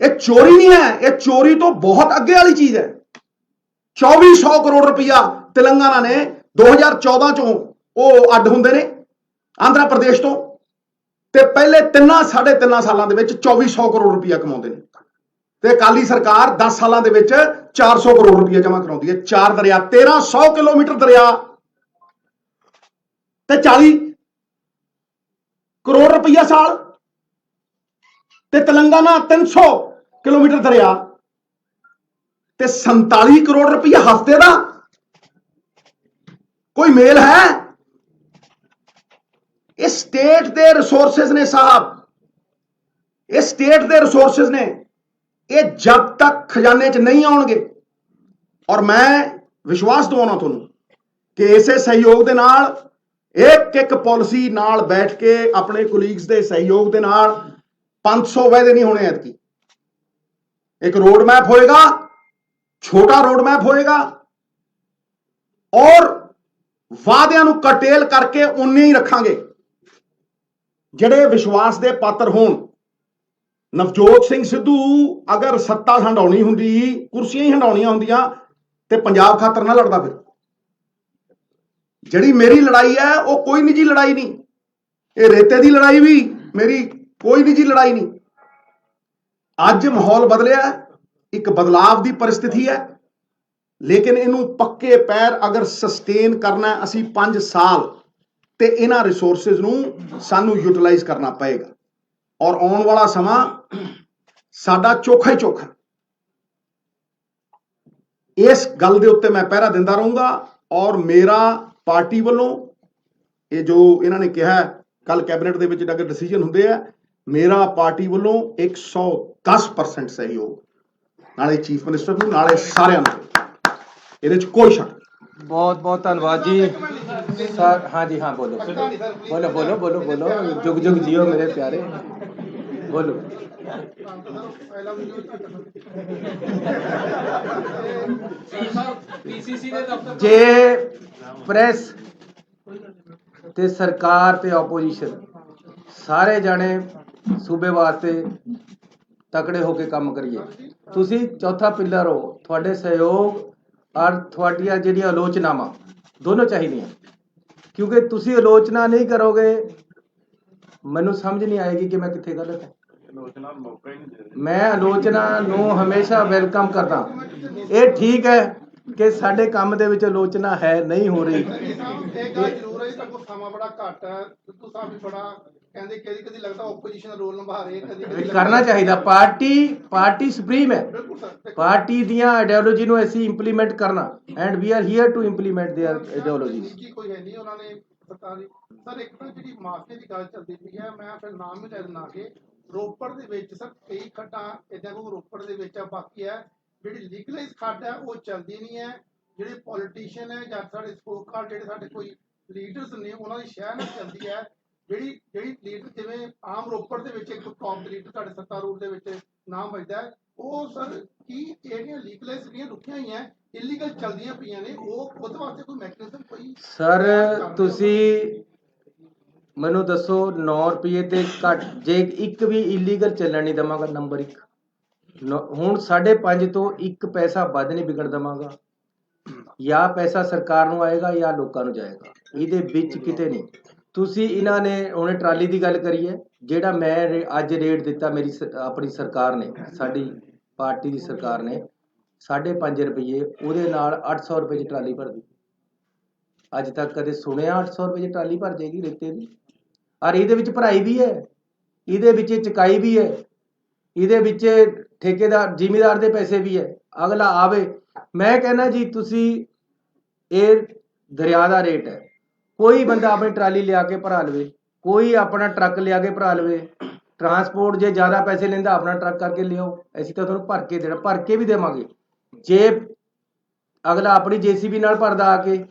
ये चोरी नहीं है, ये चोरी तो बहुत अगे वाली चीज है। 2400 करोड़ रुपया तेलंगाना ने 2014 चों वो अड हुंदे ने आंध्र प्रदेश तो, ते पहले 3.5 सालों के 2400 करोड़ रुपया कमाते हैं। ते अकाली सरकार 10 सालों के 400 करोड़ रुपया जमा कराती है। 4 दरिया, 1300 किलोमीटर दरिया, ते 40 करोड़ रुपया साल, ते तेलंगाना 300 किलोमीटर दरिया, ते 47 करोड़ रुपया हफ्ते का। कोई मेल है? ये स्टेट के रिसोर्सेज ने साहब, ये स्टेट के रिसोर्सेज ने, ये जब तक खजाने च नहीं आउणगे, और मैं विश्वास दवाउणा तुहानूं कि इसे सहयोग के नाल, एक एक पॉलिसी नाल बैठ के अपने कुलीग्स के सहयोग के नाल 500 वायदे नहीं होने। ऐतकी एक रोड मैप होएगा, छोटा रोड मैप होएगा, और वादियां नूं कटेल करके उन्ने ही रखांगे जिहड़े विश्वास के पात्र होण। नवजोत सिंह सिद्धू अगर सत्ता हंडाउणी हुंदी, कुर्सियां ही हंडाउणियां हुंदियां, ते पंजाब खातर ना लड़दा। फिर जिहड़ी मेरी लड़ाई है वो कोई निजी लड़ाई नहीं, ये रेते की लड़ाई भी मेरी कोई निजी लड़ाई नहीं। अज माहौल बदलिया, एक बदलाव की परिस्थिति है, लेकिन इनू पक्के पैर अगर सस्टेन करना असी 5 साल, तो इन्हां रिसोर्सिस नूं सानू यूटिलाइज करना पएगा। और आने वाला समा साडा चोखा ही चोखा। इस गल दे उत्ते मैं पहरा दिंदा रहूंगा। और मेरा पार्टी वालों ये जो इन्होंने कहा है, कल कैबिनेट दे विच अगर डिसीजन हुंदे है, मेरा पार्टी वालों 110% सहयोग, नाले चीफ मिनिस्टर नूं, नाले सारिआं नूं, इहदे च कोई शक नहीं। बहुत बहुत धन्यवाद जी सर। हाँ जी, हाँ बोलो बोलो बोलो बोलो बोलो, जुग जुग जियो मेरे प्यारे, बोलो। जे प्रेस ते सरकार ते ओपोजिशन सारे जाने सूबे वास्ते तकड़े होके काम करिए। तुसी चौथा पिलर हो, थोड़े सहयोग और थोड़िया जी आलोचनावां दोनों चाहिए, क्योंकि तुसी आलोचना नहीं करोगे, मैनू समझ नहीं आएगी कि मैं कितने गलत है। ਮੈਂ ਆਲੋਚਨਾ ਨੂੰ ਹਮੇਸ਼ਾ ਵੈਲਕਮ ਕਰਦਾ। ਇਹ ਠੀਕ ਹੈ ਕਿ ਸਾਡੇ ਕੰਮ ਦੇ ਵਿੱਚ ਆਲੋਚਨਾ ਹੈ ਨਹੀਂ ਹੋ ਰਹੀ। ਇਹ ਗੱਲ ਜ਼ਰੂਰ ਹੈ ਜੀ, ਤੁਹਾਡੇ ਕੋਲ ਸਮਾਂ ਬੜਾ ਘੱਟ ਹੈ। ਸਿੱਧੂ ਸਾਹਿਬ ਵੀ ਬੜਾ ਕਹਿੰਦੇ ਕਦੀ ਲੱਗਦਾ ਆਪੋਜੀਸ਼ਨ ਦਾ ਰੋਲ ਨਿਭਾ ਰਹੇ, ਕਦੀ ਕਰਨਾ ਚਾਹੀਦਾ। ਪਾਰਟੀ ਸੁਪਰੀਮ ਹੈ, ਬਿਲਕੁਲ ਸਰ। ਪਾਰਟੀ ਦੀਆਂ ਆਈਡੀਓਲੋਜੀ ਨੂੰ ਅਸੀਂ ਇੰਪਲੀਮੈਂਟ ਕਰਨਾ and we are here to implement their ideologies. ਨਿੱਜੀ ਕੋਈ ਹੈ ਨਹੀਂ ਉਹਨਾਂ ਨੇ ਸਰਕਾਰੀ। ਸਰ ਇੱਕ ਤਾਂ ਜਿਹੜੀ ਮਾਫੀਆ ਦੀ ਗੱਲ ਚੱਲਦੀ ਪਈ ਹੈ, ਮੈਂ ਫਿਰ ਨਾਮ ਵੀ ਲੈ ਦਿੰਦਾ ਕਿ ਰੋਪੜ ਦੇ ਵਿੱਚ ਸਰ ਕਈ ਖੱਡਾਂ ਇਦਾਂ ਕੋਈ ਰੋਪੜ ਦੇ ਵਿੱਚ ਆ, ਬਾਕੀ ਹੈ ਜਿਹੜੀ ਲੀਗਲਾਈਜ਼ ਖੱਡ ਹੈ ਉਹ ਚੱਲਦੀ ਨਹੀਂ ਹੈ। ਜਿਹੜੇ ਪੋਲੀਟੀਸ਼ੀਅਨ ਹੈ ਜਾਂ ਸਾਡੇ ਸਪੋਕਰ ਜਿਹੜੇ ਸਾਡੇ ਕੋਈ ਲੀਡਰਸ ਨੇ ਉਹਨਾਂ ਦੀ ਸ਼ਹਿਰ ਨਾਲ ਚੱਲਦੀ ਹੈ। ਜਿਹੜੀ ਲੀਡਰ ਜਿਵੇਂ ਆਮ ਰੋਪੜ ਦੇ ਵਿੱਚ ਇੱਕ ਟੌਪ ਲੀਡਰ ਤੁਹਾਡੇ ਸੱਤਾਰੂਰ ਦੇ ਵਿੱਚ ਨਾਮ ਵੱਜਦਾ ਹੈ, ਉਹ ਸਰ ਕੀ ਜਿਹੜੀਆਂ ਲੀਗਲਾਈਜ਼ ਜਿਹੜੀਆਂ ਰੁਕੀਆਂ ਹੋਈਆਂ ਇਲੀਗਲ ਚੱਲਦੀਆਂ ਪਈਆਂ ਨੇ, ਉਹ ਉਹਦੇ ਵਾਸਤੇ ਕੋਈ ਮੈਕੈਨਿਜ਼ਮ ਕੋਈ ਸਰ ਤੁਸੀਂ ਮੈਨੂੰ ਦੱਸੋ 9 ਰੁਪਏ ਤੇ ਘੱਟ ਜੇ ਇੱਕ ਵੀ ਇਲੀਗਲ ਚੱਲਣ ਨਹੀਂ ਦਵਾਂਗਾ। ਨੰਬਰ 1 ਹੁਣ 5.5 ਤੋਂ 1 ਪੈਸਾ ਵੱਧ ਨਹੀਂ ਵਿਗੜ ਦਵਾਂਗਾ। ਜਾਂ ਪੈਸਾ ਸਰਕਾਰ ਨੂੰ ਆਏਗਾ ਜਾਂ ਲੋਕਾਂ ਨੂੰ ਜਾਏਗਾ, ਇਹਦੇ ਵਿੱਚ ਕਿਤੇ ਨਹੀਂ। ਤੁਸੀਂ ਇਹਨਾਂ ਨੇ ਉਹਨੇ ਟਰਾਲੀ ਦੀ ਗੱਲ ਕਰੀ ਹੈ, ਜਿਹੜਾ ਮੈਂ ਅੱਜ ਰੇਟ ਦਿੱਤਾ ਮੇਰੀ ਆਪਣੀ ਸਰਕਾਰ ਨੇ, ਸਾਡੀ ਪਾਰਟੀ ਦੀ ਸਰਕਾਰ ਨੇ 5.5 ਰੁਪਏ, ਉਹਦੇ ਨਾਲ 800 ਰੁਪਏ ਦੀ ਟਰਾਲੀ ਭਰਦੀ। ਅੱਜ ਤੱਕ ਕਦੇ ਸੁਣਿਆ 800 ਰੁਪਏ ਦੀ ਟਰਾਲੀ ਭਰ ਜਾਏਗੀ ਰੇਤੇ ਦੀ? ਔਰ ਇਹਦੇ ਵਿੱਚ ਭਰਾਈ ਵੀ ਹੈ, ਇਹਦੇ ਵਿੱਚ ਚੁਕਾਈ ਵੀ ਹੈ, ਇਹਦੇ ਵਿੱਚ ਠੇਕੇਦਾਰ ਜ਼ਿਮੀਦਾਰ ਦੇ ਪੈਸੇ ਵੀ ਹੈ। ਅਗਲਾ ਆਵੇ, ਮੈਂ ਕਹਿੰਦਾ ਜੀ ਤੁਸੀਂ ਇਹ ਦਰਿਆ ਦਾ ਰੇਟ ਹੈ, ਕੋਈ ਬੰਦਾ ਆਪਣੀ ਟਰਾਲੀ ਲਿਆ ਕੇ ਭਰਾ ਲਵੇ, ਕੋਈ ਆਪਣਾ ਟਰੱਕ ਲਿਆ ਕੇ ਭਰਾ ਲਵੇ। ਟਰਾਂਸਪੋਰਟ ਜੇ ਜ਼ਿਆਦਾ ਪੈਸੇ ਲੈਂਦਾ ਆਪਣਾ ਟਰੱਕ ਕਰਕੇ ਲਿਆਓ, ਅਸੀਂ ਤਾਂ ਤੁਹਾਨੂੰ ਭਰ ਕੇ ਦੇਣਾ, ਭਰ ਕੇ ਵੀ ਦੇਵਾਂਗੇ। ਜੇ ਅਗਲਾ ਆਪਣੀ ਜੇਸੀਬੀ ਨਾਲ ਭਰਦਾ ਆ ਕੇ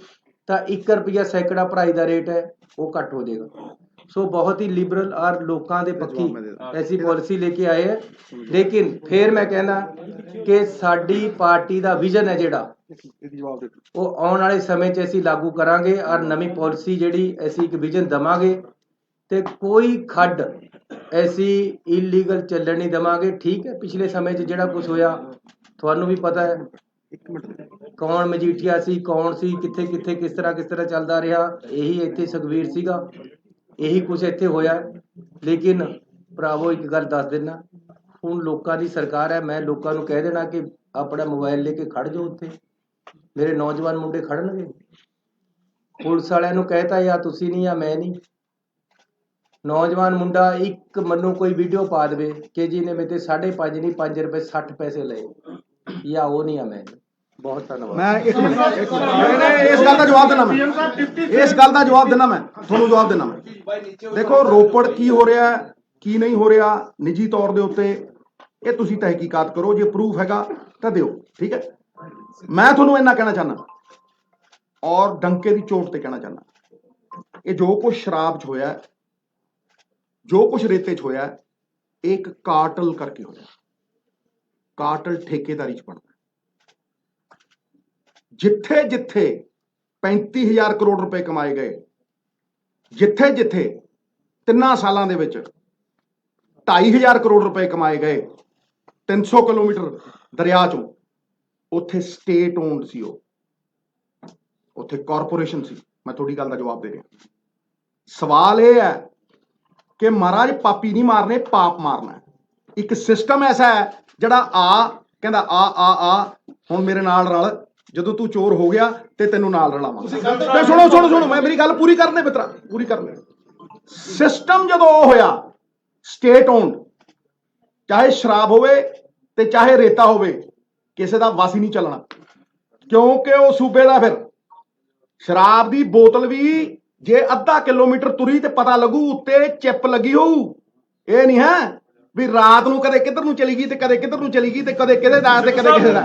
ਤਾਂ 1 ਰੁਪਿਆ ਸੈਂਕੜਾ ਭਰਾਈ ਦਾ ਰੇਟ ਹੈ ਉਹ ਘੱਟ ਹੋ ਜਾਏਗਾ। ਸੋ ਬਹੁਤ ਹੀ ਲਿਬਰਲ ਔਰ ਲੋਕਾਂ ਦੇ ਪੱਖੀ ਐਸੀ ਪਾਲਿਸੀ ਲੈ ਕੇ ਆਏ ਹੈ। ਲੇਕਿਨ ਫਿਰ ਮੈਂ ਕਹਿੰਦਾ ਕਿ ਸਾਡੀ ਪਾਰਟੀ ਦਾ ਵਿਜ਼ਨ ਹੈ ਜਿਹੜਾ ਉਹ ਆਉਣ ਵਾਲੇ ਸਮੇਂ 'ਚ ਅਸੀਂ ਲਾਗੂ ਕਰਾਂਗੇ ਔਰ ਨਵੀਂ ਪਾਲਿਸੀ ਜਿਹੜੀ ਅਸੀਂ ਇੱਕ ਵਿਜ਼ਨ ਦੇਵਾਂਗੇ ਤੇ ਕੋਈ ਖੱਡ ਐਸੀ ਇਲੀਗਲ ਚੱਲਣ ਨਹੀਂ ਦੇਵਾਂਗੇ। ਠੀਕ ਹੈ, ਪਿਛਲੇ ਸਮੇਂ 'ਚ ਜਿਹੜਾ ਕੁਝ ਹੋਇਆ ਤੁਹਾਨੂੰ ਵੀ ਪਤਾ ਹੈ, ਕੌਣ ਮਜੀਠੀਆ ਸੀ, ਕੌਣ ਸੀ, ਕਿੱਥੇ ਕਿੱਥੇ ਕਿਸ ਤਰ੍ਹਾਂ ਚੱਲਦਾ ਰਿਹਾ। ਇਹੀ ਇੱਥੇ ਸੁਖਵੀਰ ਸੀਗਾ, ਇਹੀ ਕੁਝ ਇੱਥੇ ਹੋਇਆ। ਲੇਕਿਨ ਭਰਾਵੋ ਇੱਕ ਗੱਲ ਦੱਸ ਦੇਣਾ, ਹੁਣ ਲੋਕਾਂ ਦੀ ਸਰਕਾਰ ਹੈ। ਮੈਂ ਲੋਕਾਂ ਨੂੰ ਕਹਿ ਦੇਣਾ ਕਿ ਆਪਣਾ ਮੋਬਾਈਲ ਲੈ ਕੇ ਖੜ ਜਾਓ, ਉੱਥੇ ਮੇਰੇ ਨੌਜਵਾਨ ਮੁੰਡੇ ਖੜਨਗੇ। ਪੁਲਿਸ ਵਾਲਿਆਂ ਨੂੰ ਕਹਿਤਾ ਜਾਂ ਤੁਸੀਂ ਨਹੀਂ ਜਾਂ ਮੈਂ ਨਹੀਂ। ਨੌਜਵਾਨ ਮੁੰਡਾ ਇੱਕ ਮੈਨੂੰ ਕੋਈ ਵੀਡੀਓ ਪਾ ਦੇਵੇ ਕਿ ਜੀ ਨੇ ਮੇਰੇ ਤੇ 5.5 ਨਹੀਂ 5 ਰੁਪਏ 60 ਪੈਸੇ ਲਏ, ਜਾਂ ਉਹ ਨਹੀਂ ਆ ਮੈਂ। ਬਹੁਤ ਧੰਨਵਾਦ। ਮੈਂ ਇਸ ਗੱਲ ਦਾ ਜਵਾਬ ਦੇਣਾ, ਇਸ ਗੱਲ ਦਾ ਜਵਾਬ ਦੇਣਾ, ਮੈਂ ਤੁਹਾਨੂੰ ਜਵਾਬ ਦੇਣਾ। ਮੈਂ ਦੇਖੋ ਰੋਪੜ ਕੀ ਹੋ ਰਿਹਾ ਕੀ ਨਹੀਂ ਹੋ ਰਿਹਾ ਨਿੱਜੀ ਤੌਰ ਦੇ ਉੱਤੇ ਇਹ ਤੁਸੀਂ ਤਹਿਕੀਕਾਤ ਕਰੋ, ਜੇ ਪ੍ਰੂਫ ਹੈਗਾ ਤਾਂ ਦਿਓ, ਠੀਕ ਹੈ। ਮੈਂ ਤੁਹਾਨੂੰ ਇੰਨਾ ਕਹਿਣਾ ਚਾਹੁੰਦਾ ਔਰ ਡੰਕੇ ਦੀ ਚੋਟ ਤੇ ਕਹਿਣਾ ਚਾਹੁੰਦਾ, ਇਹ ਜੋ ਕੁਝ ਸ਼ਰਾਬ 'ਚ ਹੋਇਆ, ਜੋ ਕੁਝ ਰੇਤੇ 'ਚ ਹੋਇਆ, ਇਹ ਇੱਕ ਕਾਰਟਲ ਕਰਕੇ ਹੋਇਆ। ਕਾਰਟਲ ਠੇਕੇਦਾਰੀ 'ਚ ਬਣਦਾ। ਜਿੱਥੇ ਜਿੱਥੇ 35,000 ਕਰੋੜ ਰੁਪਏ ਕਮਾਏ ਗਏ, ਜਿੱਥੇ ਜਿੱਥੇ 3 ਸਾਲਾਂ ਦੇ ਵਿੱਚ 2,500 ਕਰੋੜ ਰੁਪਏ ਕਮਾਏ ਗਏ 300 ਕਿਲੋਮੀਟਰ ਦਰਿਆ ਚੋਂ, ਉੱਥੇ ਸਟੇਟ ਓਨਡ ਸੀ, ਉਹ ਉੱਥੇ ਕਾਰਪੋਰੇਸ਼ਨ ਸੀ। ਮੈਂ ਤੁਹਾਡੀ ਗੱਲ ਦਾ ਜਵਾਬ ਦੇ ਰਿਹਾ। ਸਵਾਲ ਇਹ ਹੈ ਕਿ ਮਹਾਰਾਜ ਪਾਪੀ ਨਹੀਂ ਮਾਰਨੇ, ਪਾਪ ਮਾਰਨਾ। ਇੱਕ ਸਿਸਟਮ ਐਸਾ ਹੈ ਜਿਹੜਾ ਕਹਿੰਦਾ ਆ ਹੁਣ ਮੇਰੇ ਨਾਲ ਰਲ, ਜਦੋਂ ਤੂੰ ਚੋਰ ਹੋ ਗਿਆ ਤੇ ਤੈਨੂੰ ਨਾਲ ਰਲਾਵਾਂਗਾ। ਸੁਣੋ ਮੈਂ ਮੇਰੀ ਗੱਲ ਪੂਰੀ ਕਰਨੇ ਮਿੱਤਰਾ, ਪੂਰੀ ਕਰਨੇ। ਸਿਸਟਮ ਜਦੋਂ ਉਹ ਹੋਇਆ ਸਟੇਟ ਓਨਡ, ਚਾਹੇ ਸ਼ਰਾਬ ਹੋਵੇ ਤੇ ਚਾਹੇ ਰੇਤਾ ਹੋਵੇ, ਕਿਸੇ ਦਾ ਵਸ ਹੀ ਨਹੀਂ ਚੱਲਣਾ, ਕਿਉਂਕਿ ਉਹ ਸੂਬੇ ਦਾ। ਫਿਰ ਸ਼ਰਾਬ ਦੀ ਬੋਤਲ ਵੀ ਜੇ ਅੱਧਾ ਕਿਲੋਮੀਟਰ ਤੁਰੀ ਤੇ ਪਤਾ ਲੱਗੂ, ਉੱਤੇ ਚਿੱਪ ਲੱਗੀ ਹੋਊ। ਇਹ ਨਹੀਂ ਹੈ ਵੀ ਰਾਤ ਨੂੰ ਕਦੇ ਕਿੱਧਰ ਨੂੰ ਚਲੀ ਗਈ ਤੇ ਕਦੇ ਕਿੱਧਰ ਨੂੰ ਚਲੀ ਗਈ ਤੇ ਕਦੇ ਕਿਹਦੇ ਦਾ ਤੇ ਕਦੇ ਕਿਸੇ ਦਾ।